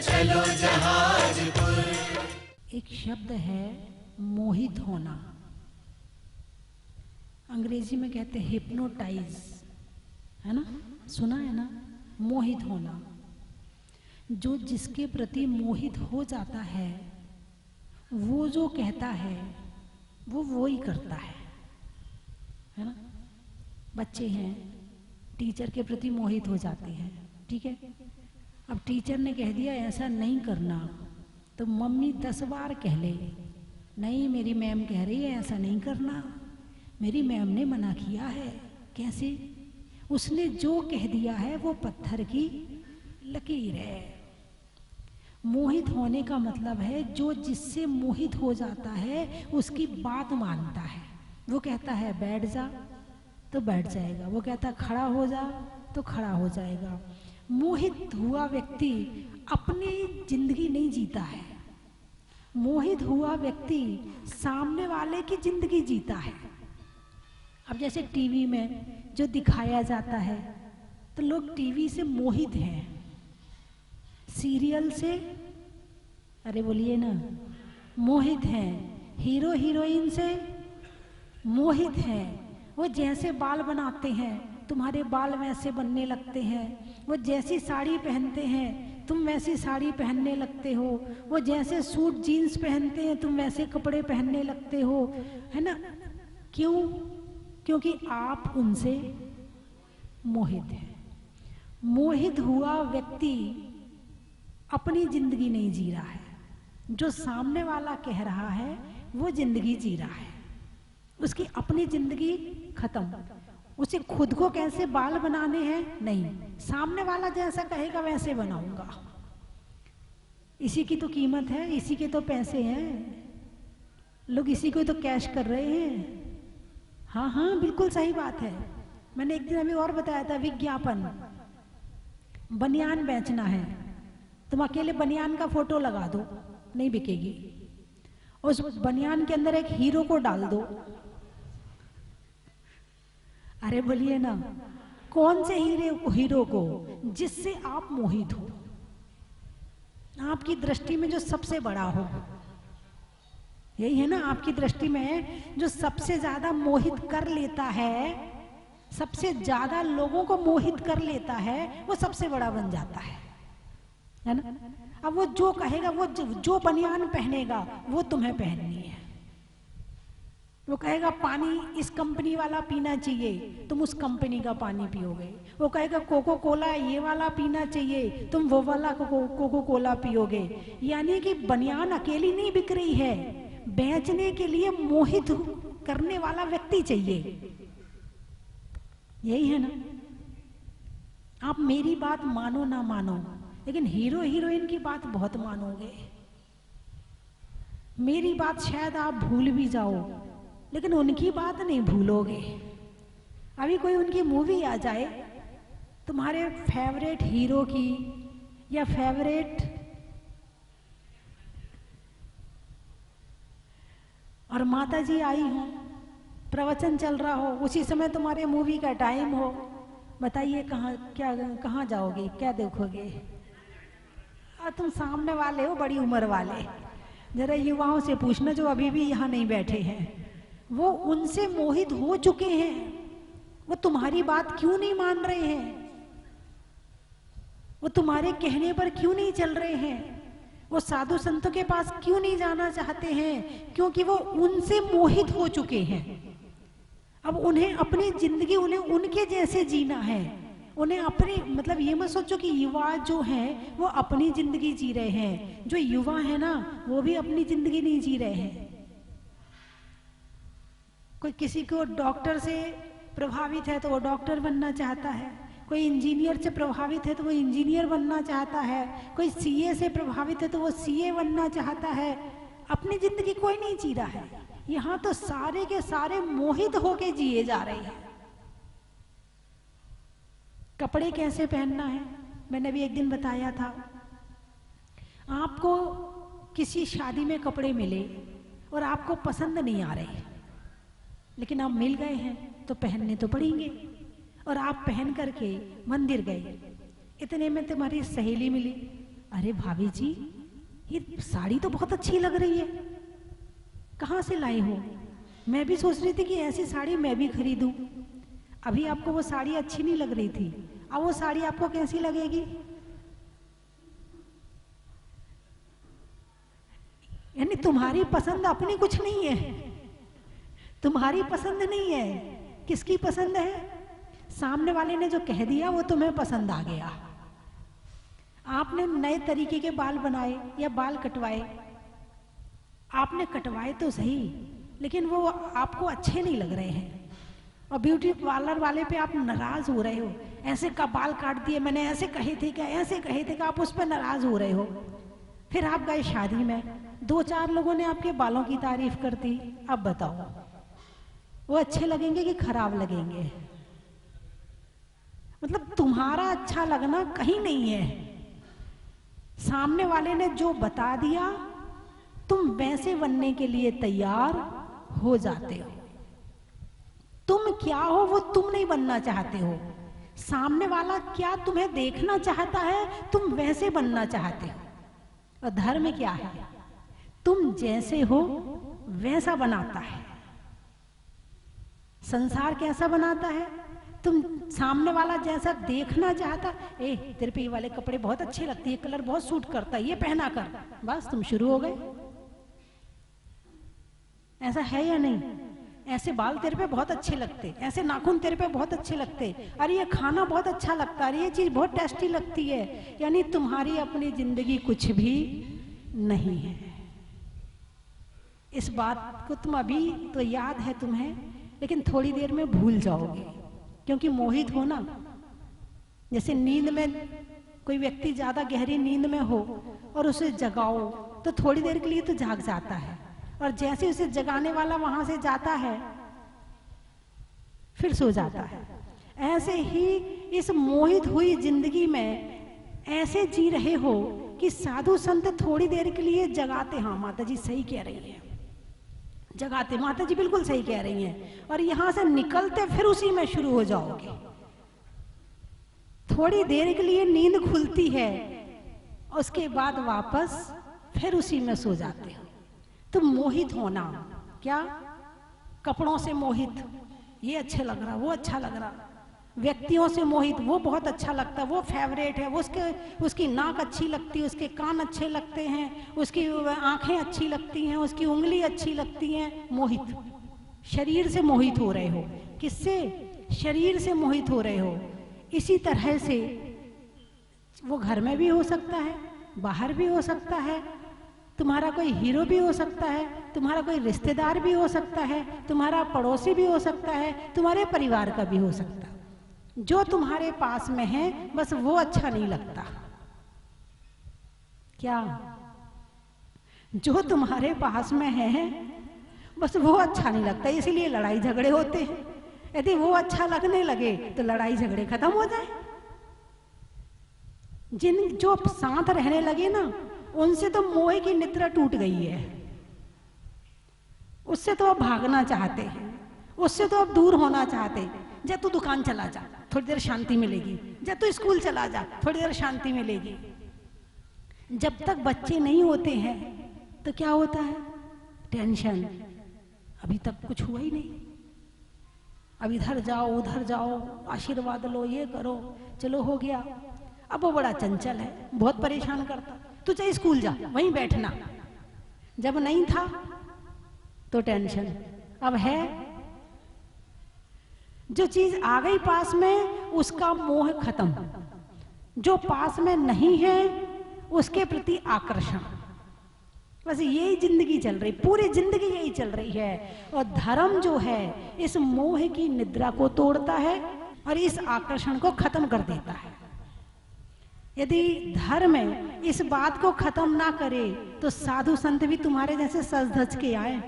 चलो जहाजपुर। एक शब्द है मोहित होना, अंग्रेजी में कहते हैं हिप्नोटाइज, है ना, सुना है ना, मोहित होना। जो जिसके प्रति मोहित हो जाता है वो जो कहता है वो ही करता है ना। बच्चे हैं, टीचर के प्रति मोहित हो जाते हैं, ठीक है। अब टीचर ने कह दिया ऐसा नहीं करना, तो मम्मी 10 बार कह ले, नहीं मेरी मैम कह रही है ऐसा नहीं करना, मेरी मैम ने मना किया है। कैसे? उसने जो कह दिया है वो पत्थर की लकीर है। मोहित होने का मतलब है जो जिससे मोहित हो जाता है उसकी बात मानता है। वो कहता है बैठ जा तो बैठ जाएगा, वो कहता है खड़ा हो जा तो खड़ा हो जाएगा। मोहित हुआ व्यक्ति अपनी जिंदगी नहीं जीता है, मोहित हुआ व्यक्ति सामने वाले की जिंदगी जीता है। अब जैसे टीवी में जो दिखाया जाता है तो लोग टीवी से मोहित हैं, सीरियल से, अरे बोलिए ना, मोहित हैं, हीरो हीरोइन से मोहित हैं। वो जैसे बाल बनाते हैं तुम्हारे बाल वैसे बनने लगते हैं, वो जैसी साड़ी पहनते हैं तुम वैसी साड़ी पहनने लगते हो, वो जैसे सूट जीन्स पहनते हैं तुम वैसे कपड़े पहनने लगते हो, है ना। क्यों? क्योंकि आप उनसे मोहित हैं। मोहित हुआ व्यक्ति अपनी जिंदगी नहीं जी रहा है, जो सामने वाला कह रहा है वो जिंदगी जी रहा है, उसकी अपनी जिंदगी खत्म। उसे खुद को कैसे बाल बनाने हैं नहीं, सामने वाला जैसा कहेगा वैसे बनाऊंगा, इसी की तो कीमत है, इसी के तो पैसे हैं, लोग इसी को तो कैश कर रहे हैं। हाँ हाँ बिल्कुल सही बात है। मैंने एक दिन अभी और बताया था, विज्ञापन, बनियान बेचना है, तुम अकेले बनियान का फोटो लगा दो नहीं बिकेगी, उस बनियान के अंदर एक हीरो को डाल दो, अरे बोलिए ना, कौन से हीरो को? जिससे आप मोहित हो, आपकी दृष्टि में जो सबसे बड़ा हो, यही है ना, आपकी दृष्टि में जो सबसे ज्यादा मोहित कर लेता है, सबसे ज्यादा लोगों को मोहित कर लेता है, वो सबसे बड़ा बन जाता है ना। अब वो जो कहेगा, वो जो बनियान पहनेगा वो तुम्हें पहननी है। वो कहेगा पानी इस कंपनी वाला पीना चाहिए, तुम उस कंपनी का पानी पियोगे। वो कहेगा कोको कोला ये वाला पीना चाहिए, तुम वो वाला कोको कोला पियोगे। यानी कि बनियान अकेली नहीं बिक रही है, बेचने के लिए मोहित करने वाला व्यक्ति चाहिए। यही है ना। आप मेरी बात मानो ना मानो, लेकिन हीरो हीरोइन की बात बहुत मानोगे। मेरी बात शायद आप भूल भी जाओ, लेकिन उनकी बात नहीं भूलोगे। अभी कोई उनकी मूवी आ जाए, तुम्हारे फेवरेट हीरो की या फेवरेट, और माता जी आई हो, प्रवचन चल रहा हो, उसी समय तुम्हारे मूवी का टाइम हो, बताइए कहाँ जाओगे, क्या देखोगे? तुम सामने वाले हो बड़ी उम्र वाले, जरा युवाओं से पूछना जो अभी भी यहाँ नहीं बैठे हैं, वो उनसे मोहित हो चुके हैं, वो तुम्हारी बात क्यों नहीं मान रहे हैं, वो तुम्हारे कहने पर क्यों नहीं चल रहे हैं, वो साधु संतों के पास क्यों नहीं जाना चाहते हैं? क्योंकि वो उनसे मोहित हो चुके हैं। अब उन्हें अपनी जिंदगी, उन्हें उनके जैसे जीना है, उन्हें अपने, मतलब ये मत सोचो कि युवा जो हैं वो अपनी जिंदगी जी रहे हैं, जो युवा है ना वो भी अपनी जिंदगी नहीं जी रहे हैं। कोई किसी को डॉक्टर से प्रभावित है तो वो डॉक्टर बनना चाहता है, कोई इंजीनियर से प्रभावित है तो वो इंजीनियर बनना चाहता है, कोई सीए से प्रभावित है तो वो सीए बनना चाहता है। अपनी जिंदगी कोई नहीं जी रहा है, यहाँ तो सारे के सारे मोहित होके जिए जा रहे हैं। कपड़े कैसे पहनना है, मैंने भी एक दिन बताया था। आपको किसी शादी में कपड़े मिले और आपको पसंद नहीं आ रहे, लेकिन आप मिल गए हैं तो पहनने तो पड़ेंगे, और आप पहन करके मंदिर गए। इतने में तुम्हारी सहेली मिली, अरे भाभी जी ये साड़ी तो बहुत अच्छी लग रही है, कहाँ से लाई हो? मैं भी सोच रही थी कि ऐसी साड़ी मैं भी खरीदूं। अभी आपको वो साड़ी अच्छी नहीं लग रही थी, अब वो साड़ी आपको कैसी लगेगी? यानी तुम्हारी पसंद अपनी कुछ नहीं है, तुम्हारी पसंद नहीं है, किसकी पसंद है? सामने वाले ने जो कह दिया वो तुम्हें पसंद आ गया। आपने नए तरीके के बाल बनाए या बाल कटवाए, आपने कटवाए तो सही लेकिन वो आपको अच्छे नहीं लग रहे हैं, और ब्यूटी पार्लर वाले पे आप नाराज हो रहे हो, ऐसे का बाल काट दिए, मैंने ऐसे कहे थे क्या, ऐसे कहे थे क्या, आप उस पर नाराज हो रहे हो। फिर आप गए शादी में, 2-4 लोगों ने आपके बालों की तारीफ कर दी, अब बताओ वो अच्छे लगेंगे कि खराब लगेंगे? मतलब तुम्हारा अच्छा लगना कहीं नहीं है, सामने वाले ने जो बता दिया तुम वैसे बनने के लिए तैयार हो जाते हो। तुम क्या हो वो तुम नहीं बनना चाहते हो, सामने वाला क्या तुम्हें देखना चाहता है तुम वैसे बनना चाहते हो। और धर्म क्या है? तुम जैसे हो वैसा बनाता है। संसार कैसा बनाता है? तुम सामने वाला जैसा देखना चाहता, ए तेरे पे ये वाले कपड़े बहुत अच्छे लगते हैं, कलर बहुत सूट करता है, ये पहना कर, बस तुम शुरू हो गए। ऐसा है या नहीं? ऐसे बाल तेरे पे बहुत अच्छे लगते, ऐसे नाखून तेरे पे बहुत अच्छे लगते, अरे ये खाना बहुत अच्छा लगता है, अरे ये चीज बहुत टेस्टी लगती है। यानी तुम्हारी अपनी जिंदगी कुछ भी नहीं है। इस बात को तुम अभी तो याद है तुम्हें, लेकिन थोड़ी देर में भूल जाओगे, क्योंकि मोहित हो ना। जैसे नींद में कोई व्यक्ति ज्यादा गहरी नींद में हो और उसे जगाओ तो थोड़ी देर के लिए तो जाग जाता है, और जैसे उसे जगाने वाला वहां से जाता है फिर सो जाता है। ऐसे ही इस मोहित हुई जिंदगी में ऐसे जी रहे हो कि साधु संत थोड़ी देर के लिए जगाते, हाँ माता जी सही कह रही हैं, जगाते, माता जी बिल्कुल सही कह रही हैं, और यहां से निकलते फिर उसी में शुरू हो जाओगे। थोड़ी देर के लिए नींद खुलती है, उसके बाद वापस फिर उसी में सो जाते हो। तो मोहित होना, क्या? कपड़ों से मोहित, ये अच्छा लग रहा, वो अच्छा लग रहा, व्यक्तियों से मोहित, वो बहुत अच्छा लगता, वो फेवरेट है, उसकी नाक अच्छी लगती है, उसके कान अच्छे लगते हैं, उसकी आंखें अच्छी लगती हैं, उसकी उंगली अच्छी लगती हैं। मोहित, शरीर से मोहित हो रहे हो। किससे? शरीर से मोहित हो रहे हो। इसी तरह से वो घर में भी हो सकता है, बाहर भी हो सकता है, तुम्हारा कोई हीरो भी हो सकता है, तुम्हारा कोई रिश्तेदार भी हो सकता है, तुम्हारा पड़ोसी भी हो सकता है, तुम्हारे परिवार का भी हो सकता है। जो तुम्हारे पास में है बस वो अच्छा नहीं लगता। क्या? जो तुम्हारे पास में है बस वो अच्छा नहीं लगता, इसीलिए लड़ाई झगड़े होते हैं। यदि वो अच्छा लगने लगे तो लड़ाई झगड़े खत्म हो जाए। जो साथ रहने लगे ना, उनसे तो मोह की निद्रा टूट गई है, उससे तो अब भागना चाहते हैं, उससे तो अब दूर होना चाहते हैं। जा तू दुकान चला जा, थोड़ी देर शांति मिलेगी, जा तू स्कूल चला जा, थोड़ी देर शांति मिलेगी। जब तक बच्चे नहीं होते हैं तो क्या होता है? टेंशन, अभी तक कुछ हुआ ही नहीं, अब इधर जाओ उधर जाओ, आशीर्वाद लो, ये करो, चलो हो गया। अब वो बड़ा चंचल है, बहुत परेशान करता, तू चाहे स्कूल जा, वहीं बैठना। जब नहीं था तो टेंशन, अब है। जो चीज आ गई पास में उसका मोह खत्म, जो पास में नहीं है उसके प्रति आकर्षण। बस यही जिंदगी चल रही, पूरी जिंदगी यही चल रही है। और धर्म जो है इस मोह की निद्रा को तोड़ता है और इस आकर्षण को खत्म कर देता है। यदि धर्म इस बात को खत्म ना करे तो साधु संत भी तुम्हारे जैसे सज धज के आए,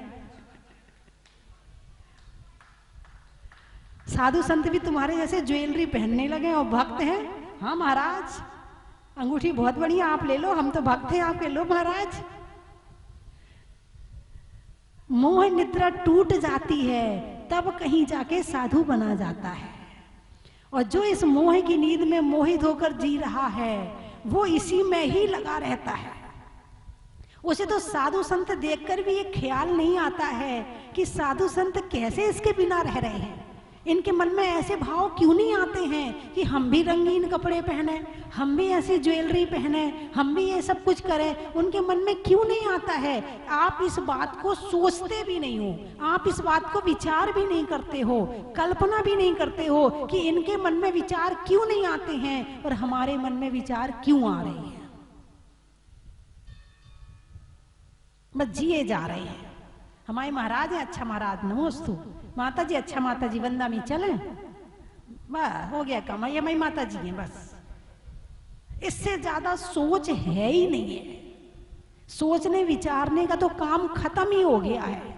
साधु संत भी तुम्हारे जैसे ज्वेलरी पहनने लगे और भक्त हैं। हाँ महाराज, अंगूठी बहुत बढ़िया, आप ले लो, हम तो भक्त हैं आपके, लो महाराज। मोह निद्रा टूट जाती है तब कहीं जाके साधु बना जाता है। और जो इस मोह की नींद में मोहित होकर जी रहा है वो इसी में ही लगा रहता है। उसे तो साधु संत देखकर भी ये ख्याल नहीं आता है कि साधु संत कैसे इसके बिना रह रहे हैं। इनके मन में ऐसे भाव क्यों नहीं आते हैं कि हम भी रंगीन कपड़े पहने, हम भी ऐसी ज्वेलरी पहने, हम भी ये सब कुछ करें। उनके मन में क्यों नहीं आता है? आप इस बात को सोचते भी नहीं हो, आप इस बात को विचार भी नहीं करते हो, कल्पना भी नहीं करते हो कि इनके मन में विचार क्यों नहीं आते हैं और हमारे मन में विचार क्यों आ रहे हैं। बस जिए जा रहे हैं। हमारे महाराज है, अच्छा महाराज नमोस्तु, माता जी अच्छा माता जी वंदा में चले, बस हो गया काम, ये हमारी माता जी हैं बस। इससे ज्यादा सोच है ही नहीं है। सोचने विचारने का तो काम खत्म ही हो गया है।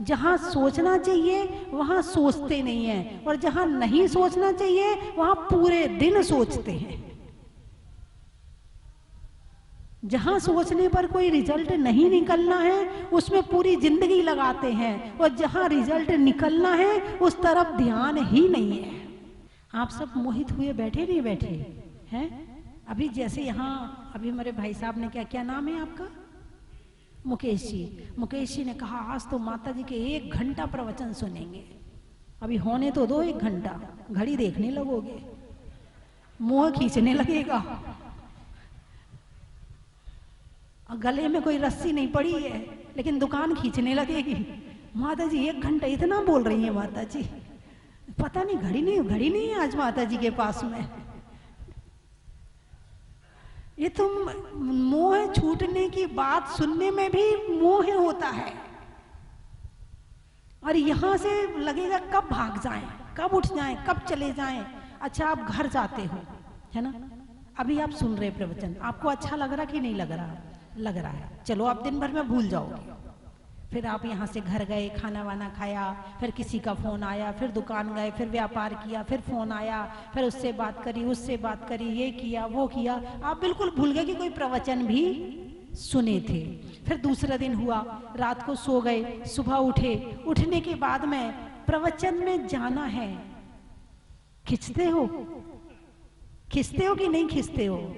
जहां सोचना चाहिए वहां सोचते नहीं है और जहां नहीं सोचना चाहिए वहां पूरे दिन सोचते हैं। जहां सोचने पर कोई रिजल्ट नहीं निकलना है उसमें पूरी जिंदगी लगाते हैं और जहां रिजल्ट निकलना है उस तरफ ध्यान ही नहीं है। आप सब मोहित हुए बैठे नहीं बैठे हैं? अभी जैसे यहाँ अभी मेरे भाई साहब ने क्या नाम है आपका? मुकेश जी। मुकेश जी ने कहा आज तो माता जी के 1 घंटा प्रवचन सुनेंगे। अभी होने तो दो 1 घंटा, घड़ी देखने लगोगे, मुंह खींचने लगेगा। गले में कोई रस्सी नहीं पड़ी है लेकिन दुकान खींचने लगेगी। माता जी 1 घंटा इतना बोल रही है माता जी, पता नहीं घड़ी नहीं है आज माता जी के पास में। ये तुम मोह छूटने की बात सुनने में भी मोह होता है और यहां से लगेगा कब भाग जाएं, कब उठ जाएं, कब चले जाएं। अच्छा आप घर जाते हो है ना, अभी आप सुन रहे प्रवचन, आपको अच्छा लग रहा कि नहीं लग रहा? लग रहा है। चलो आप दिन भर में भूल जाओगे। फिर आप यहाँ से घर गए, खाना वाना खाया, फिर किसी का फोन आया, फिर दुकान गए, फिर व्यापार किया, फिर फोन आया, फिर उससे बात करी, उससे बात करी, ये किया वो किया, आप बिल्कुल भूल गए कि कोई प्रवचन भी सुने थे। फिर दूसरा दिन हुआ, रात को सो गए, सुबह उठे, उठने के बाद में प्रवचन में जाना है, खिंचते हो कि नहीं खिंचते हो?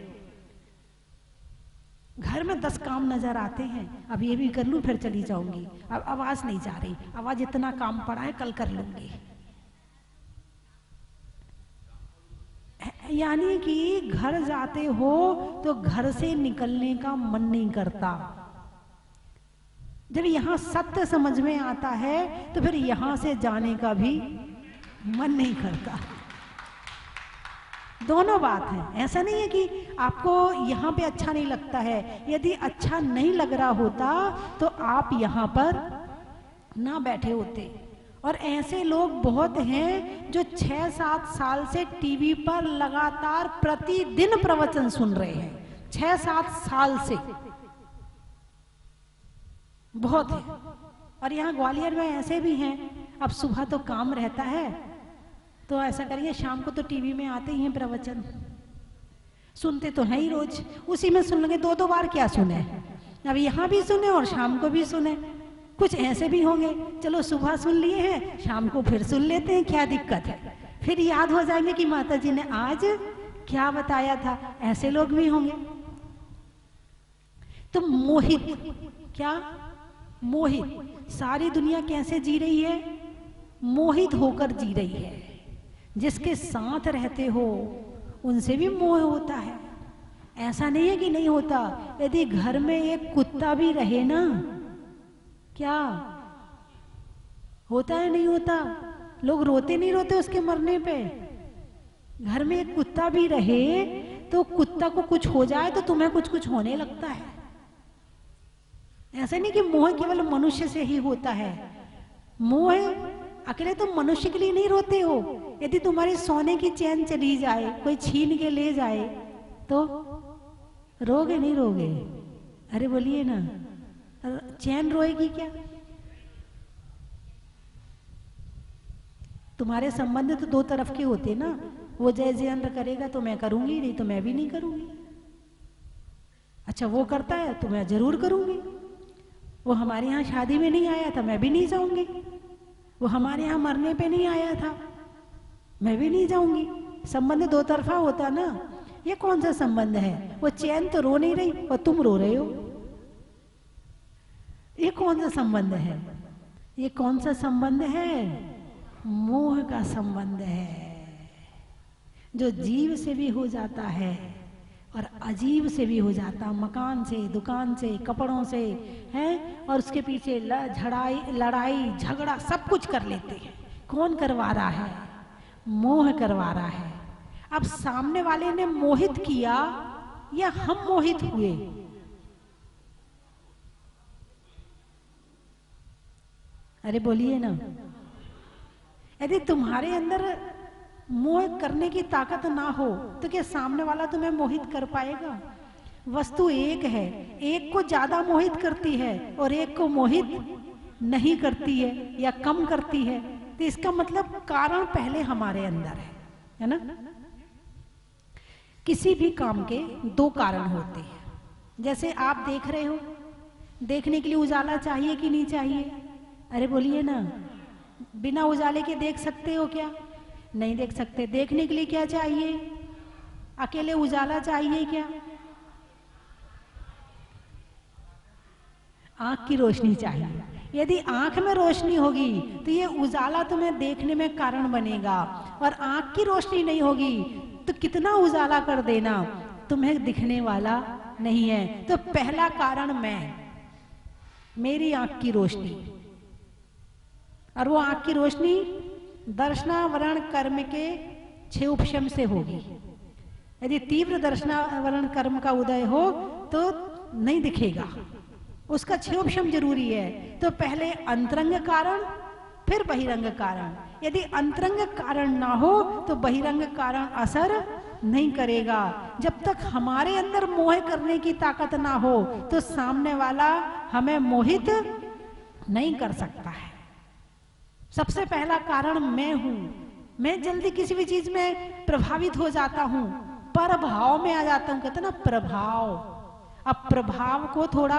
घर में 10 काम नजर आते हैं, अब ये भी कर लूं फिर चली जाऊंगी, अब आवाज नहीं जा रही, आवाज इतना काम पड़ा है कल कर लूंगी। यानी कि घर जाते हो तो घर से निकलने का मन नहीं करता। जब यहां सत्य समझ में आता है तो फिर यहां से जाने का भी मन नहीं करता। दोनों बात है। ऐसा नहीं है कि आपको यहाँ पे अच्छा नहीं लगता है, यदि अच्छा नहीं लग रहा होता तो आप यहाँ पर ना बैठे होते। और ऐसे लोग बहुत हैं जो 6-7 साल से टीवी पर लगातार प्रतिदिन प्रवचन सुन रहे हैं, 6-7 साल से, बहुत है। और यहाँ ग्वालियर में ऐसे भी हैं, अब सुबह तो काम रहता है तो ऐसा करिए शाम को तो टीवी में आते ही हैं प्रवचन, सुनते तो हैं ही रोज, उसी में सुन लेंगे, 2-2 बार क्या सुने, अब यहाँ भी सुने और शाम को भी सुने। कुछ ऐसे भी होंगे चलो सुबह सुन लिए हैं शाम को फिर सुन लेते हैं, क्या दिक्कत है, फिर याद हो जाएंगे कि माता जी ने आज क्या बताया था। ऐसे लोग भी होंगे। तो मोहित, क्या मोहित, सारी दुनिया कैसे जी रही है? मोहित होकर जी रही है। जिसके साथ रहते हो उनसे भी मोह होता है, ऐसा नहीं है कि नहीं होता। यदि घर में एक कुत्ता भी रहे ना, क्या होता है नहीं होता? लोग रोते नहीं रोते उसके मरने पे? घर में एक कुत्ता भी रहे तो कुत्ता को कुछ हो जाए तो तुम्हें कुछ कुछ होने लगता है। ऐसा नहीं कि मोह केवल मनुष्य से ही होता है। मोह अकेले तुम मनुष्य के लिए नहीं रोते हो, यदि तुम्हारी सोने की चैन चली जाए, कोई छीन के ले जाए तो रोगे नहीं रोगे? अरे बोलिए ना, चैन रोएगी क्या? तुम्हारे संबंध तो 2 तरफ के होते ना, वो जय जयेंद्र करेगा तो मैं करूंगी, नहीं तो मैं भी नहीं करूंगी। अच्छा वो करता है तो मैं जरूर करूंगी। वो हमारे यहाँ शादी में नहीं आया था, मैं भी नहीं जाऊंगी। वो हमारे यहाँ मरने पे नहीं आया था, मैं भी नहीं जाऊंगी। संबंध दो तरफा होता ना। ये कौन सा संबंध है? वो चैन तो रो नहीं रही और तुम रो रहे हो। ये कौन सा संबंध है? ये कौन सा संबंध है? मोह का संबंध है, जो जीव से भी हो जाता है और अजीब से भी हो जाता, मकान से, दुकान से, कपड़ों से, हैं, और उसके पीछे लड़ाई झगड़ा सब कुछ कर लेते हैं। कौन करवा रहा है? मोह करवा रहा है। अब सामने वाले ने मोहित किया या हम मोहित हुए? अरे बोलिए ना। यदि तुम्हारे अंदर मोह करने की ताकत ना हो तो क्या सामने वाला तुम्हें मोहित कर पाएगा? वस्तु एक है, एक को ज्यादा मोहित करती है और एक को मोहित नहीं करती है या कम करती है। तो इसका मतलब कारण पहले हमारे अंदर है ना। किसी भी काम के दो कारण होते हैं। जैसे आप देख रहे हो, देखने के लिए उजाला चाहिए कि नहीं चाहिए? अरे बोलिए ना। बिना उजाले के देख सकते हो क्या? नहीं देख सकते। देखने के लिए क्या चाहिए? अकेले उजाला चाहिए क्या? आंख की रोशनी चाहिए। यदि आंख में रोशनी होगी तो ये उजाला तुम्हें देखने में कारण बनेगा, और आंख की रोशनी नहीं होगी तो कितना उजाला कर देना, तुम्हें दिखने वाला नहीं है। तो पहला कारण मैं, मेरी आंख की रोशनी, और वो आंख की रोशनी दर्शनावरण कर्म के 6 उपशम से होगी। यदि तीव्र दर्शनावरण कर्म का उदय हो तो नहीं दिखेगा, उसका 6 उपशम जरूरी है। तो पहले अंतरंग कारण, फिर बहिरंग कारण। यदि अंतरंग कारण ना हो तो बहिरंग कारण असर नहीं करेगा। जब तक हमारे अंदर मोह करने की ताकत ना हो तो सामने वाला हमें मोहित नहीं कर सकता है। सबसे पहला कारण मैं हूं। मैं जल्दी किसी भी चीज में प्रभावित हो जाता हूं, प्रभाव में आ जाता हूं। कहते ना प्रभाव। अब प्रभाव को थोड़ा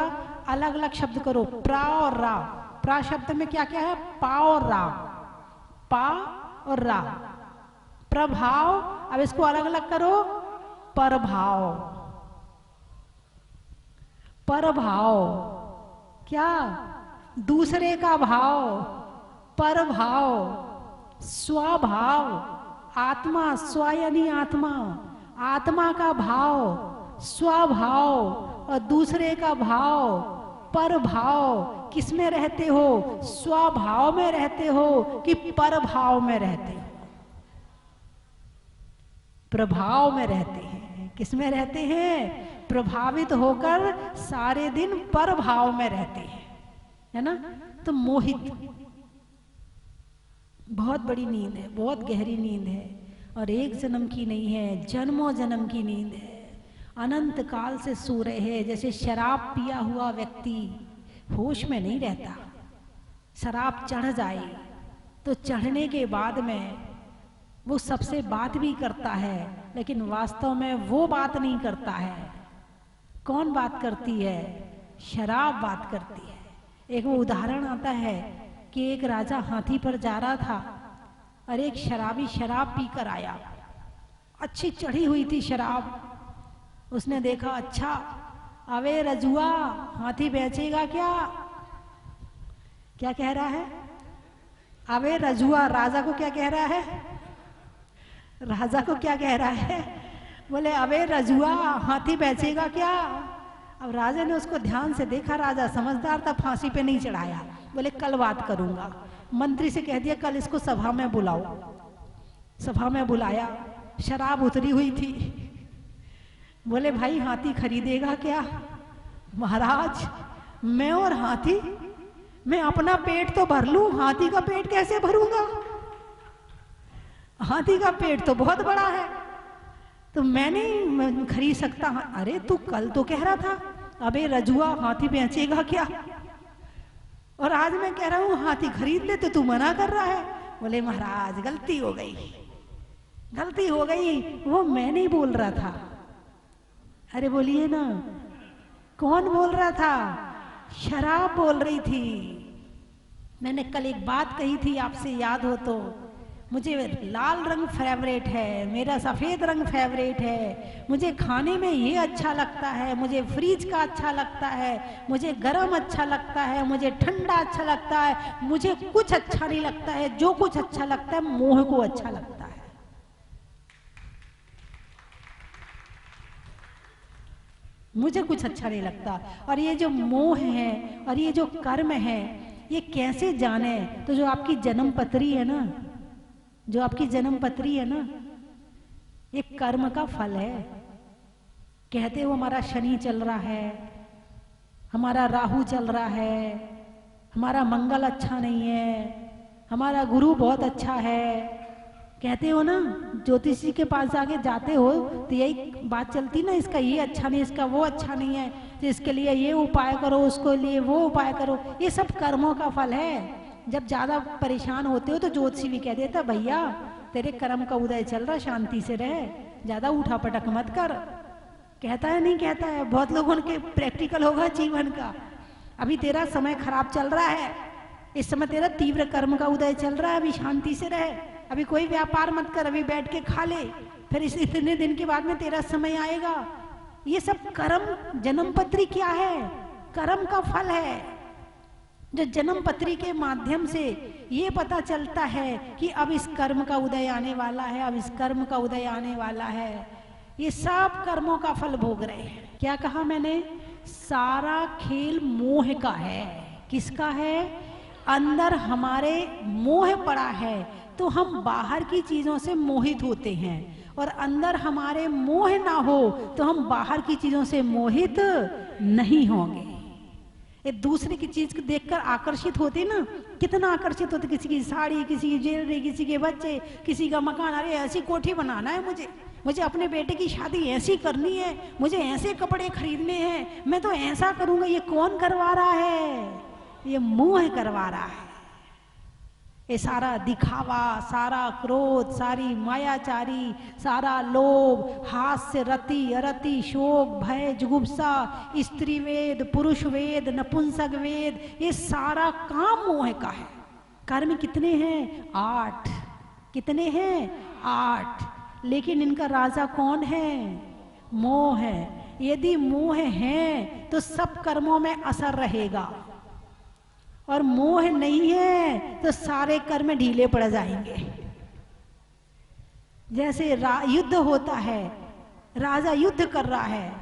अलग अलग शब्द करो। प्रा और रा। प्रा शब्द में क्या क्या है? पा और रा। पा और रा। प्रभाव। अब इसको अलग अलग करो। परभाव। परभाव क्या? दूसरे का भाव। परभाव। स्वभाव। आत्मा, स्व यानी आत्मा, आत्मा का भाव, स्वभाव, और दूसरे का भाव परभाव। किसमें रहते हो? स्वभाव में रहते हो कि परभाव में रहते हो? प्रभाव में रहते हैं। किसमें रहते हैं? प्रभावित होकर सारे दिन परभाव में रहते हैं, है ना। तो मोहित बहुत बड़ी नींद है, बहुत गहरी नींद है, और एक जन्म की नहीं है, जन्मों जन्म की नींद है। अनंत काल से सो रहे हैं। जैसे शराब पिया हुआ व्यक्ति होश में नहीं रहता। शराब चढ़ जाए तो चढ़ने के बाद में वो सबसे बात भी करता है, लेकिन वास्तव में वो बात नहीं करता है। कौन बात करती है? शराब बात करती है। एक वो उदाहरण आता है कि एक राजा हाथी पर जा रहा था और एक शराबी शराब पीकर आया। अच्छी चढ़ी हुई थी शराब। उसने देखा, अच्छा अवे रजुआ, हाथी बेचेगा क्या? क्या कह रहा है? अवे रजुआ। राजा को क्या कह रहा है? राजा को क्या कह रहा है? बोले अवे रजुआ, हाथी बेचेगा क्या? अब राजा ने उसको ध्यान से देखा। राजा समझदार था, फांसी पे नहीं चढ़ाया। बोले कल बात करूंगा। मंत्री से कह दिया कल इसको सभा में बुलाओ। सभा में बुलाया। शराब उतरी हुई थी। बोले भाई हाथी खरीदेगा क्या? महाराज मैं और हाथी, मैं अपना पेट तो भर लूं, हाथी का पेट कैसे भरूंगा? हाथी का पेट तो बहुत बड़ा है, तो मैं नहीं खरीद सकता। अरे तू कल तो कह रहा था अबे रजुआ हाथी बेचेगा क्या, और आज मैं कह रहा हूं हाथी खरीद ले तो तू मना कर रहा है। बोले महाराज गलती हो गई, गलती हो गई, वो मैं नहीं बोल रहा था। अरे बोलिए ना, कौन बोल रहा था? शराब बोल रही थी। मैंने कल एक बात कही थी, आपसे याद हो तो, मुझे लाल रंग फेवरेट है, मेरा सफ़ेद रंग फेवरेट है, मुझे खाने में ये अच्छा लगता है, मुझे फ्रिज का अच्छा लगता है, मुझे गर्म अच्छा लगता है, मुझे ठंडा अच्छा लगता है, मुझे कुछ अच्छा नहीं लगता है। जो कुछ अच्छा लगता है मोह को अच्छा लगता है। मुझे कुछ अच्छा नहीं लगता। और ये जो मोह है और ये जो कर्म है, ये कैसे जाने? तो जो आपकी जन्म पत्री है ना, जो आपकी जन्म पत्री है ना, ये कर्म का फल है। कहते हो हमारा शनि चल रहा है, हमारा राहु चल रहा है, हमारा मंगल अच्छा नहीं है, हमारा गुरु बहुत अच्छा है। कहते हो ना, ज्योतिषी के पास जाके जाते हो तो यही बात चलती ना, इसका ये अच्छा नहीं, इसका वो अच्छा नहीं है, तो इसके लिए ये उपाय करो, उसको लिए वो उपाय करो। ये सब कर्मों का फल है। जब ज़्यादा परेशान होते हो तो ज्योतिषी भी कह देता, भैया तेरे कर्म का उदय चल रहा, शांति से रह, ज़्यादा उठा पटक मत कर। कहता है नहीं कहता है? बहुत लोगों के प्रैक्टिकल होगा जीवन का। अभी तेरा समय खराब चल रहा है, इस समय तेरा तीव्र कर्म का उदय चल रहा है, अभी शांति से रहे, अभी कोई व्यापार मत कर, अभी बैठ के खा ले, फिर इस इतने दिन के बाद में तेरा समय आएगा। ये सब कर्म, जन्म पत्री क्या है? कर्म का फल है। जो जन्म पत्री के माध्यम से ये पता चलता है कि अब इस कर्म का उदय आने वाला है, अब इस कर्म का उदय आने वाला है। ये सब कर्मों का फल भोग रहे हैं। क्या कहा मैंने? सारा खेल मोह का है। किसका है? अंदर हमारे मोह पड़ा है तो हम बाहर की चीजों से मोहित होते हैं, और अंदर हमारे मोह ना हो तो हम बाहर की चीजों से मोहित नहीं होंगे। एक दूसरे की चीज को देखकर आकर्षित होते ना, कितना आकर्षित होते, किसी की साड़ी, किसी की ज्वेलरी, किसी के बच्चे, किसी का मकान। अरे ऐसी कोठी बनाना है मुझे अपने बेटे की शादी ऐसी करनी है, मुझे ऐसे कपड़े खरीदने हैं, मैं तो ऐसा करूंगा। ये कौन करवा रहा है? ये मोह करवा रहा है। ये सारा दिखावा, सारा क्रोध, सारी मायाचारी, सारा लोभ, हास्य, रति, अरति, शोक, भय, जुगुप्सा, स्त्री वेद, पुरुष वेद, नपुंसक वेद, ये सारा काम मोह का है। कर्म कितने हैं? 8। कितने हैं? 8। लेकिन इनका राजा कौन है? मोह है। यदि मोह है तो सब कर्मों में असर रहेगा, और मोह नहीं है तो सारे कर्म ढीले पड़ जाएंगे। जैसे युद्ध होता है, राजा युद्ध कर रहा है,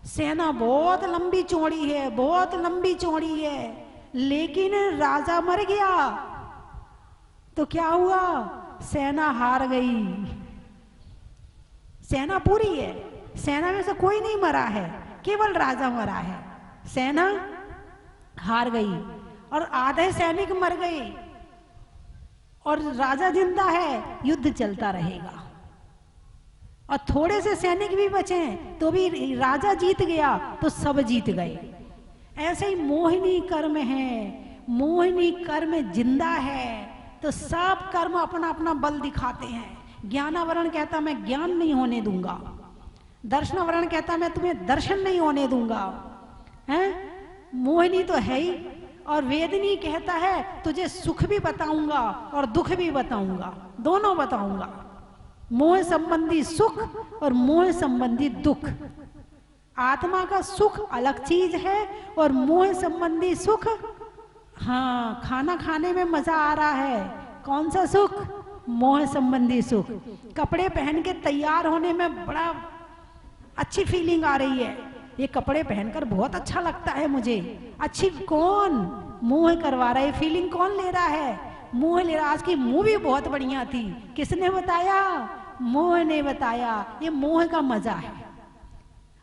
सेना बहुत लंबी चौड़ी है, बहुत लंबी चौड़ी है, लेकिन राजा मर गया तो क्या हुआ? सेना हार गई। सेना पूरी है, सेना में से कोई नहीं मरा है, केवल राजा मरा है। सेना हार गई और आधे सैनिक मर गए और राजा जिंदा है, युद्ध चलता रहेगा। और थोड़े से सैनिक भी बचे तो भी राजा जीत गया तो सब जीत गए। ऐसे ही मोहिनी कर्म है। मोहिनी कर्म जिंदा है तो सब कर्म अपना अपना बल दिखाते हैं। ज्ञानावरण कहता मैं ज्ञान नहीं होने दूंगा, दर्शनावरण कहता मैं तुम्हें दर्शन नहीं होने दूंगा, हैं? मोहिनी तो है ही। और वेदनी कहता है तुझे सुख भी बताऊंगा और दुख भी बताऊंगा, दोनों बताऊंगा। मोह संबंधी सुख और मोह संबंधी दुख। आत्मा का सुख अलग चीज है और मोह संबंधी सुख, हाँ, खाना खाने में मजा आ रहा है, कौन सा सुख? मोह संबंधी सुख। कपड़े पहन के तैयार होने में बड़ा अच्छी फीलिंग आ रही है, ये कपड़े पहनकर बहुत अच्छा लगता है मुझे। अच्छी कौन? मोह करवा रहा है। फीलिंग कौन ले रहा है? मोह ले रहा। आज की मूवी बहुत बढ़िया थी, किसने बताया? मोह ने बताया। ये मोह का मजा है।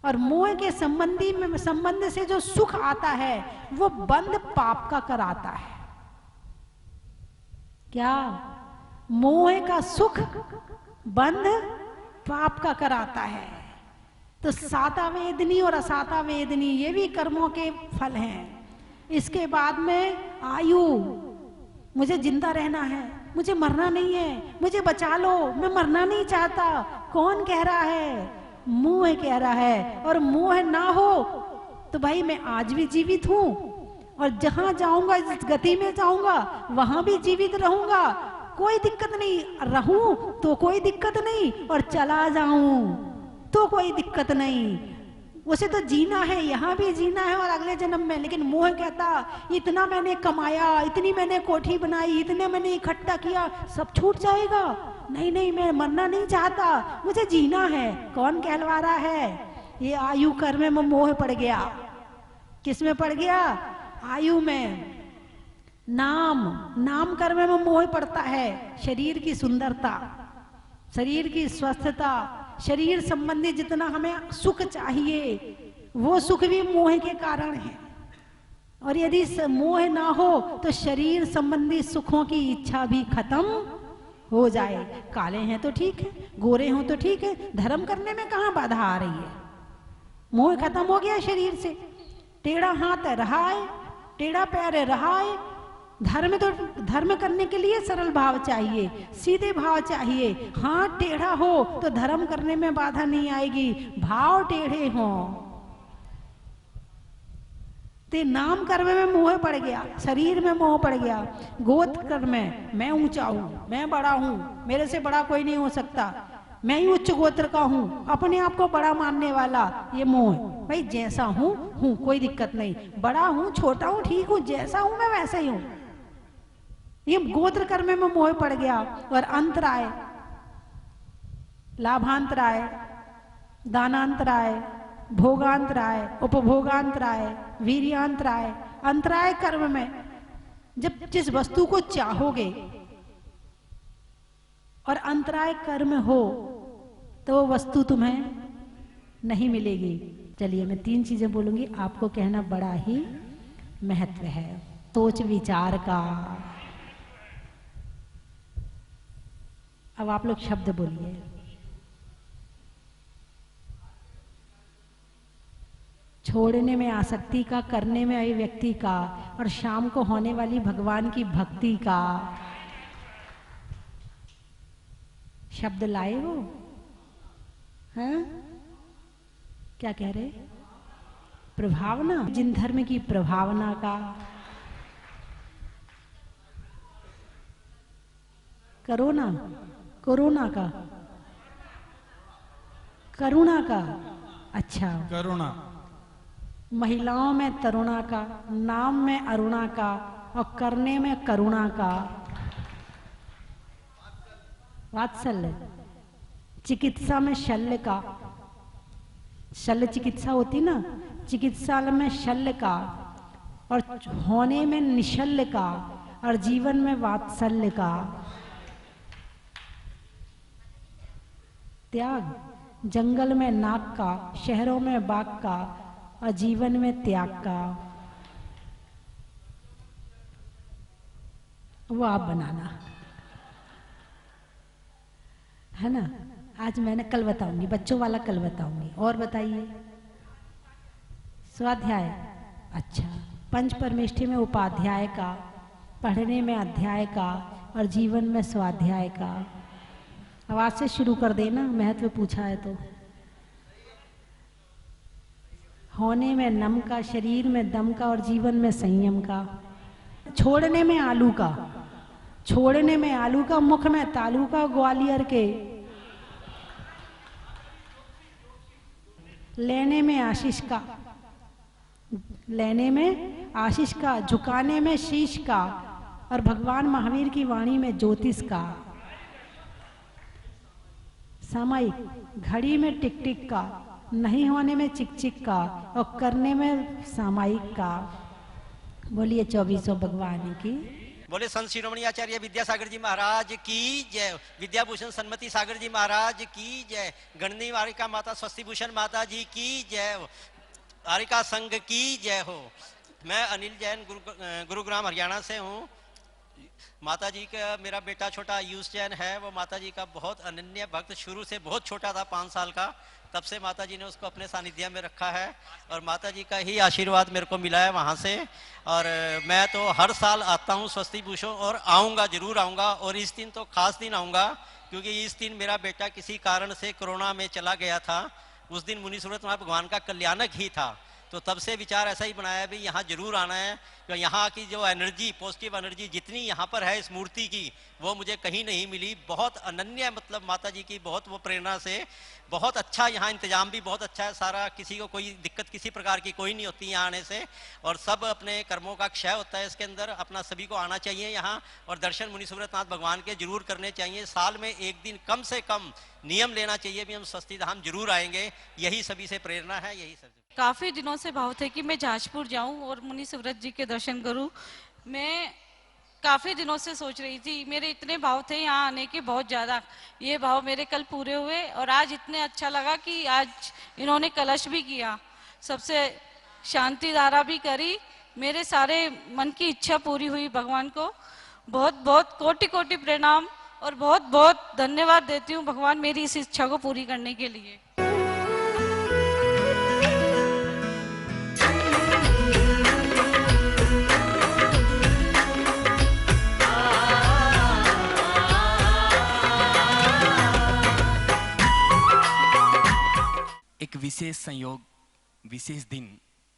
और मोह के संबंध से जो सुख आता है वो बंद पाप का कराता है। क्या? मोह का सुख बंध पाप का कराता है। तो साता वेदनी और असाता वेदनी ये भी कर्मों के फल हैं। इसके बाद में आयु, मुझे जिंदा रहना है, मुझे मरना नहीं है, मुझे बचा लो, मैं मरना नहीं चाहता। कौन कह रहा है? मोह कह रहा है। और मोह ना हो तो भाई मैं आज भी जीवित हूं और जहां जाऊंगा, जिस गति में जाऊंगा वहां भी जीवित रहूंगा। कोई दिक्कत नहीं, रहूं तो कोई दिक्कत नहीं और चला जाऊं तो कोई दिक्कत नहीं। उसे तो जीना है, यहाँ भी जीना है और अगले जन्म में। लेकिन मोह कहता इतना मैंने कमाया, इतनी मैंने कोठी बनाई, इतने मैंने इकट्ठा किया, सब छूट जाएगा। नहीं नहीं, मैं मरना नहीं चाहता, मुझे जीना है। कौन कहलवा रहा है? ये आयु कर्म में मोह पड़ गया। किस में पड़ गया? आयु में। नाम कर्म में मोह पड़ता है। शरीर की सुंदरता, शरीर की स्वस्थता, शरीर संबंधी जितना हमें सुख चाहिए वो सुख भी मोह के कारण है। और यदि मोह ना हो तो शरीर संबंधी सुखों की इच्छा भी खत्म हो जाए। काले हैं तो ठीक है, गोरे हो तो ठीक है, धर्म करने में कहाँ बाधा आ रही है? मोह खत्म हो गया शरीर से। टेढ़ा हाथ रहा है, टेढ़ा पैर रहा है। धर्म तो धर्म करने के लिए सरल भाव चाहिए, सीधे भाव चाहिए। हाथ टेढ़ा हो तो धर्म करने में बाधा नहीं आएगी, भाव टेढ़े हो। ते नाम कर्म में मोह पड़ गया, शरीर में मोह पड़ गया, गोत्र कर्म में मैं ऊंचा हूं, मैं बड़ा हूं, मेरे से बड़ा कोई नहीं हो सकता, मैं ही उच्च गोत्र का हूं, अपने आप को बड़ा मानने वाला, ये मोह। भाई जैसा हूं कोई दिक्कत नहीं, बड़ा हूं छोटा हूं ठीक हूं, जैसा हूं मैं वैसा ही हूं। ये गोत्र कर्म में मोह पड़ गया। और अंतराय, लाभांतराय, दानांतराय, भोगांतराय, उपभोगांतराय, वीर्यांतराय। अंतराय कर्म में जब जिस वस्तु को चाहोगे और अंतराय कर्म हो तो वो वस्तु तुम्हें नहीं मिलेगी। चलिए मैं 3 चीजें बोलूंगी, आपको कहना बड़ा ही महत्व है सोच विचार का। अब आप लोग शब्द बोलिए। छोड़ने में आसक्ति का, करने में अभिव्यक्ति का, और शाम को होने वाली भगवान की भक्ति का। शब्द लाए हो? हैं? क्या कह रहे? प्रभावना, जिन धर्म की प्रभावना का, करोना, कोरोना का, करुणा का। अच्छा, करुणा। महिलाओं में तरुणा का, नाम में अरुणा का और करने में करुणा का। वात्सल्य। चिकित्सा में शल्य का, शल्य चिकित्सा होती ना, चिकित्सालय में शल्य का, और होने में निशल्य का, और जीवन में वात्सल्य का। त्याग। जंगल में नाग का, शहरों में बाघ का, और जीवन में त्याग का। वो आप बनाना है ना। आज मैंने कल बताऊंगी, बच्चों वाला कल बताऊंगी। और बताइए। स्वाध्याय। अच्छा, पंच परमेष्ठी में उपाध्याय का, पढ़ने में अध्याय का, और जीवन में स्वाध्याय का। आवाज से शुरू कर देना, महत्व पूछा है तो। होने में नम का, शरीर में दम का, और जीवन में संयम का। छोड़ने में आलू का, छोड़ने में आलू का, मुख में तालू का, ग्वालियर के। लेने में आशीष का, लेने में आशीष का, झुकाने में शीश का, और भगवान महावीर की वाणी में ज्योतिष का। सामायिक। घड़ी में टिक टिक का, नहीं होने में चिक चिक का, और करने में सामायिक का। बोलिए 24 भगवान की। बोले संत शिरोमणि आचार्य विद्यासागर जी महाराज की जय, विद्याभूषण सन्मति सागर जी महाराज की जय, गणनी वारिका माता स्वस्तिभूषण माता जी की जय, वारिका संघ की जय हो। मैं अनिल जैन गुरुग्राम हरियाणा से हूँ। माता जी का मेरा बेटा छोटा आयुष जैन है, वो माता जी का बहुत अनन्य भक्त, शुरू से बहुत छोटा था, 5 साल का, तब से माता जी ने उसको अपने सानिध्य में रखा है, और माता जी का ही आशीर्वाद मेरे को मिला है वहाँ से। और मैं तो हर साल आता हूँ स्वस्तिभूषण, और आऊँगा, जरूर आऊँगा। और इस दिन तो खास दिन आऊँगा, क्योंकि इस दिन मेरा बेटा किसी कारण से कोरोना में चला गया था। उस दिन मुनि सूरत वहाँ भगवान का कल्याणक ही था, तो तब से विचार ऐसा ही बनाया भी यहाँ जरूर आना है। तो यहाँ की जो एनर्जी, पॉजिटिव एनर्जी जितनी यहाँ पर है इस मूर्ति की, वो मुझे कहीं नहीं मिली। बहुत अनन्य, मतलब माता जी की बहुत वो प्रेरणा से बहुत अच्छा, यहाँ इंतजाम भी बहुत अच्छा है सारा, किसी को कोई दिक्कत किसी प्रकार की कोई नहीं होती यहाँ आने से, और सब अपने कर्मों का क्षय होता है इसके अंदर। अपना सभी को आना चाहिए यहाँ और दर्शन मुनि सुव्रतनाथ भगवान के जरूर करने चाहिए। साल में एक दिन कम से कम नियम लेना चाहिए भी हम स्वस्ति धाम जरूर आएंगे, यही सभी से प्रेरणा है, यही सब। काफ़ी दिनों से भाव थे कि मैं जाजपुर जाऊं और मुनि सुव्रत जी के दर्शन करूं। मैं काफ़ी दिनों से सोच रही थी, मेरे इतने भाव थे यहाँ आने के बहुत ज़्यादा। ये भाव मेरे कल पूरे हुए और आज इतने अच्छा लगा कि आज इन्होंने कलश भी किया, सबसे शांति धारा भी करी, मेरे सारे मन की इच्छा पूरी हुई। भगवान को बहुत बहुत कोटि कोटि प्रणाम और बहुत बहुत धन्यवाद देती हूँ भगवान मेरी इस इच्छा को पूरी करने के लिए। एक विशेष संयोग, विशेष दिन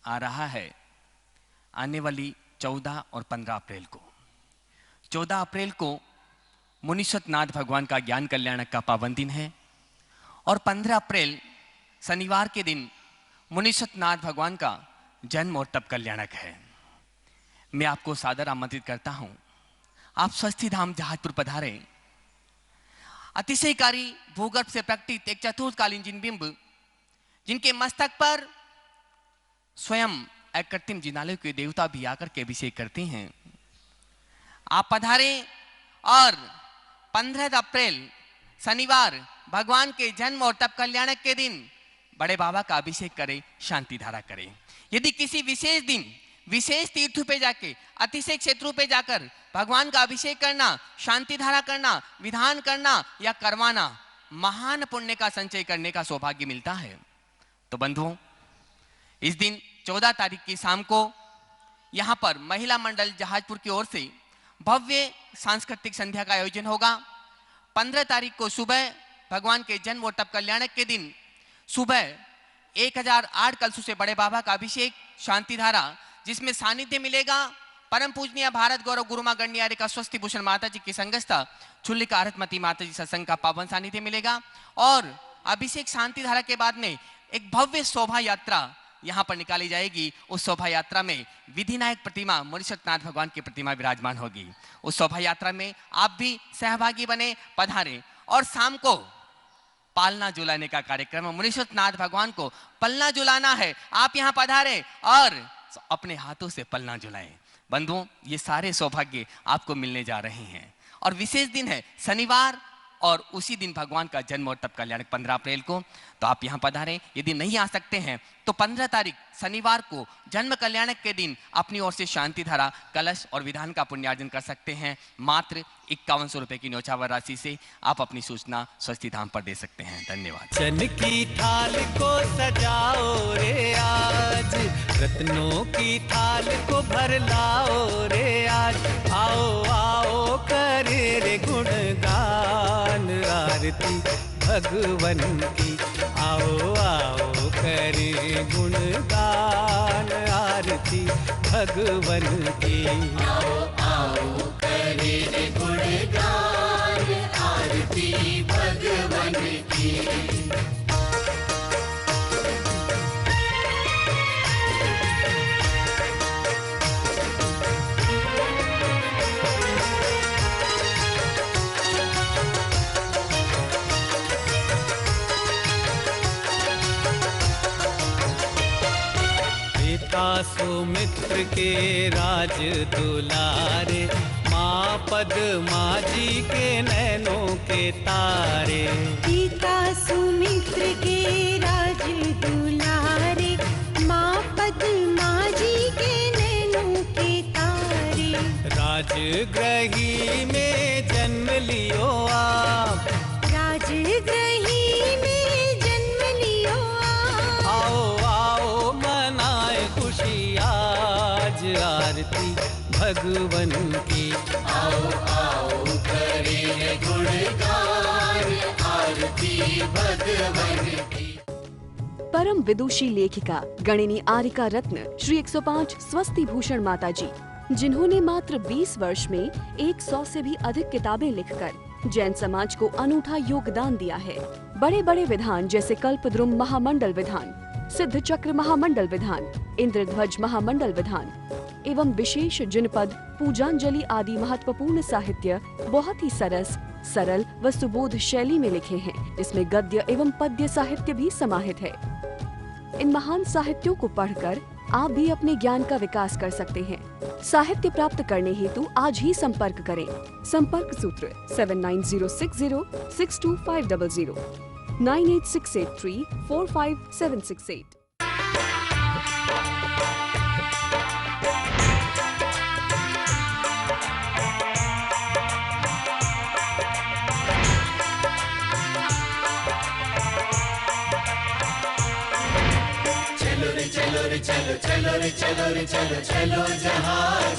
आ रहा है आने वाली 14 और 15 अप्रैल को। 14 अप्रैल को मुनि सुव्रतनाथ भगवान का ज्ञान कल्याणक का पावन दिन है और 15 अप्रैल शनिवार के दिन मुनि सुव्रतनाथ भगवान का जन्म और तप कल्याणक है। मैं आपको सादर आमंत्रित करता हूं, आप स्वस्ति धाम जहाजपुर पधारें। अतिशयकारी भूगर्भ से प्रकटित एक चतुर्थकालीन जिनबिंब, जिनके मस्तक पर स्वयं एक कृत्रिम जिनालय के देवता भी आकर के अभिषेक करते हैं, आप पधारें और 15 अप्रैल शनिवार भगवान के जन्म और तप कल्याणक के दिन बड़े बाबा का अभिषेक करें, शांति धारा करें। यदि किसी विशेष दिन विशेष तीर्थ पे जाके, अतिशय क्षेत्रों पे जाकर भगवान का अभिषेक करना, शांति धारा करना, विधान करना या करवाना महान पुण्य का संचय करने का सौभाग्य मिलता है। तो बंधुओं, इस दिन 14 तारीख की शाम को यहां पर महिला मंडल जहाजपुर की ओर से भव्य सांस्कृतिक संध्या का आयोजन होगा। 15 तारीख को सुबह भगवान के जन्म और तप कल्याणक के दिन सुबह 1008 कलशों से बड़े बाबा का अभिषेक, शांति धारा, जिसमें सानिध्य मिलेगा परम पूजनीय भारत गौरव गुरुमा गण्य का स्वस्ति भूषण माता जी की संगस्था चुल्लिका आरतमती माता जी सत्संग का पावन सानिध्य मिलेगा। और अभिषेक शांति धारा के बाद में एक भव्य शोभा यात्रा यहां पर निकाली जाएगी। उस शोभा यात्रा में विधिनायक प्रतिमा मुनि सुव्रतनाथ भगवान की प्रतिमा विराजमान होगी। उस शोभा यात्रा में आप भी सहभागी बने, पधारें। और शाम को पालना झुलाने का कार्यक्रम, मुनि सुव्रतनाथ भगवान को पलना झुलाना है। आप यहां पधारें और अपने हाथों से पलना झुलाएं। बंधुओं, ये सारे सौभाग्य आपको मिलने जा रहे हैं और विशेष दिन है शनिवार और उसी दिन भगवान का जन्म और तप कल्याणक 15 अप्रैल को। तो आप यहां पधारें। यदि नहीं आ सकते हैं तो 15 तारीख शनिवार को जन्म कल्याणक के दिन अपनी ओर से शांति धारा, कलश और विधान का पुण्यार्जन कर सकते हैं। मात्र 5100 रुपए की न्यौछावर राशि से आप अपनी सूचना स्वस्ति धाम पर दे सकते हैं। धन्यवाद। चन की थाल को सजाओ रे आज, रत्नों की थाल को भर लाओ रे आज। आओ आओ करे रे गुणगान आरती भगवन की। आओ आओ करे गुणगान आरती भगवन की। आओ आओ करे रे गुणगान आरती भगवन की। सुमित्र के राज दुलारे, माँ पद्मा जी के नैनों के तारे। पिता सुमित्र के राज दुलारे, माँ पद्मा जी के नैनों के तारे। राजगृही में जन्म लियो आप, राजगृही में जन्म लियो आप। आओ आओ मनाए खुशी आज आरती भगवन की। आओ आओ करे गुणगान आरती भगवन की। परम विदुषी लेखिका गणिनी आरिका रत्न श्री 105 स्वस्ति भूषण माता जी, जिन्होंने मात्र 20 वर्ष में 100 से भी अधिक किताबें लिखकर जैन समाज को अनूठा योगदान दिया है। बड़े बड़े विधान जैसे कल्पद्रुम महामंडल विधान, सिद्ध चक्र महामंडल विधान, इंद्रध्वज महामंडल विधान एवं विशेष जिनपद, पूजांजलि आदि महत्वपूर्ण साहित्य बहुत ही सरल व सुबोध शैली में लिखे हैं, जिसमें गद्य एवं पद्य साहित्य भी समाहित है। इन महान साहित्यों को पढ़कर आप भी अपने ज्ञान का विकास कर सकते हैं। साहित्य प्राप्त करने हेतु आज ही संपर्क करें। संपर्क सूत्र 7906062500 9868345768। चलो रे चलो रे चलो चलो रे चलो रे चलो चलो जहाज